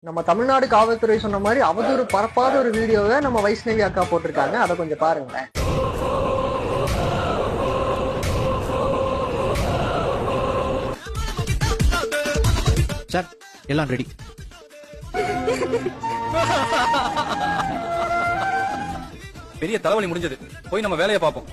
நம்ம தமிழ்நாடு காவல்துறை சொன்ன மாதிரி அவதூறு பரப்பாத ஒரு வீடியோவை நம்ம வைஷ்ணவி அக்கா போட்டிருக்காங்க. அதை கொஞ்சம் பாருங்களேன். சார் எல்லாம் ரெடி. பெரிய தலைவலி முடிஞ்சது. போய் நம்ம வேலையை பார்ப்போம்.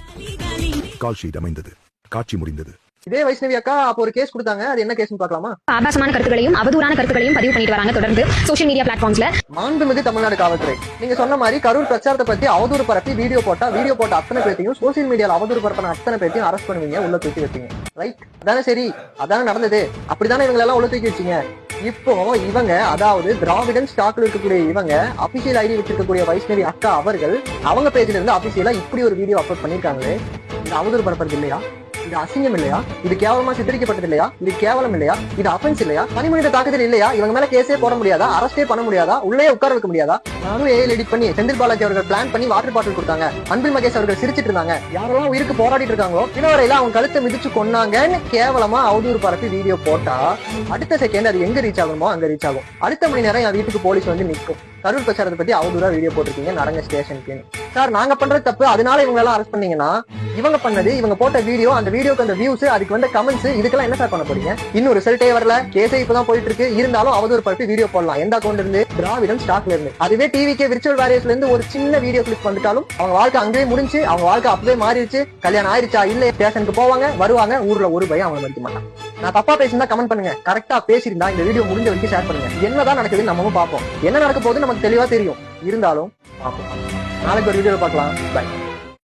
கால் ஷீட் அமைந்தது. காட்சி முடிந்தது. இதே வைஷ்ணவி அக்கா அப்போ ஒரு கேஸ் கொடுத்தாங்க. அது என்ன கேஸ்னு பார்க்கலாமா? ஆபாசமான கருத்துக்களையும் அவதூறான கருத்துக்களையும் பதிவு பண்ணிட்டு வராங்க தொடர்ந்து சோஷியல் மீடியா பிளாட்ஃபார்ம்ஸ்ல. மாண்புமிகு தமிழ்நாடு காவல்துறை, நீங்க சொன்ன மாதிரி கரூர் பிரச்சாரத்தை பத்தி அவதூறு பரப்பி வீடியோ போட்ட அத்தனை பேர்த்தையும் சோசியல் மீடியால அவதூறு பரப்பின அத்தனை பேர்த்தையும் அரெஸ்ட் பண்ணுவீங்க, உள்ள தூக்கி வச்சீங்க. ரைட்? அதானே சரி, அதானே நடந்தது. அப்படித்தானே இவங்க எல்லாம் உள்ள தூக்கி வச்சீங்க. இப்போ இவங்க, அதாவது திராவிடன் ஸ்டாக்ல இருக்கக்கூடிய இவங்க அபிஷியல் ஐடி வச்சிருக்கக்கூடிய வைஷ்ணவி அக்கா அவர்கள் அவங்க பேஜ்ல இருந்து அபிஷியலா இப்படி ஒரு வீடியோ அப்லோட் பண்ணிருக்காங்களே, இது அவதூறு பரப்புறது இல்லையா? இது அசிங்கம் இல்லையா? இது கேவலமா சித்தரிக்கப்பட்டது இல்லையா? இது கேவலம் இல்லையா? இது அஃபென்ஸ் இல்லையா? தனிமனித தாக்குதல் இல்லையா? இவங்க மேல கேஸே போட முடியாதா? அரெஸ்டே பண்ண முடியாதா? உள்ளே உட்கார வைக்க முடியாதா? நானும் ஏஐ எடிட் பண்ணி செந்தில் பாலாஜி அவர்கள் பிளான் பண்ணி வாட்டர் பாட்டில் கொடுத்தாங்க. அன்பில் மகேஷ் அவர்கள் சிரிச்சிட்டு இருந்தாங்க. யாரெல்லாம் உயிருக்கு போராடிட்டு இருக்காங்களோ இனவரையில அவங்க கழுத்தை மிதிச்சு கொன்னாங்கன்னு கேவலமா அவதூறு பரப்பி வீடியோ போட்டா அடுத்த செகண்ட் அது எங்க ரீச் ஆகணுமோ அங்க ரீச் ஆகும். அடுத்த மணி நேரம் என் வீட்டுக்கு போலீஸ் வந்து நிற்கும். கரூர் பிரச்சாரத்தை பத்தி அவதூறா வீடியோ போட்டிருக்கீங்க, நடங்க ஸ்டேஷனுக்கு. சார், நாங்க பண்றது தப்பு, அதனால இவங்க எல்லாம் அரெஸ்ட் பண்ணீங்கன்னா இவங்க பண்ணது, இவங்க போட்ட வீடியோ, அந்த வீடியோக்கு அந்த வியூஸ், அதுக்கு வந்த கமெண்ட்ஸ், இதுக்கெல்லாம் என்ன சார் பண்ண போறீங்க? இன்னும் ரிசல்ட்டே வரல, கேஸே இப்பதான் போயிட்டு இருக்கு. இருந்தாலும் அவதூறு பரப்பி வீடியோ போடலாம். எந்த அக்கௌண்ட் இருந்து? திராவிடன் ஸ்டாக்ல இருந்து. அதுவே டிவிக்கே விர்ச்சுவல் வாரியர்ஸ்ல இருந்து ஒரு சின்ன வீடியோ கிளிப் வந்துட்டாலும் அவங்க வாழ்க்கை அங்கேயே முடிஞ்சு, அவங்க வாழ்க்கை அப்பவே மாறிடுச்சு. கல்யாணம் ஆயிருச்சா இல்ல, ஸ்டேஷனுக்கு போவாங்க வருவாங்க, ஊர்ல ஒரு பயம் அவங்க மதிக்க மாட்டாங்க. நான் தப்பா பேசியிருந்தா கமெண்ட் பண்ணுங்க, கரெக்டா பேசியிருந்தா இந்த வீடியோ முடிஞ்ச வரைக்கும் ஷேர் பண்ணுங்க. என்னதான் நடக்குதுன்னு நம்மளும் பார்ப்போம். என்ன நடக்க போகுது நமக்கு தெளிவா தெரியும். இருந்தாலும் பார்ப்போம். நாளைக்கு ஒரு வீடியோல பார்க்கலாம். பை.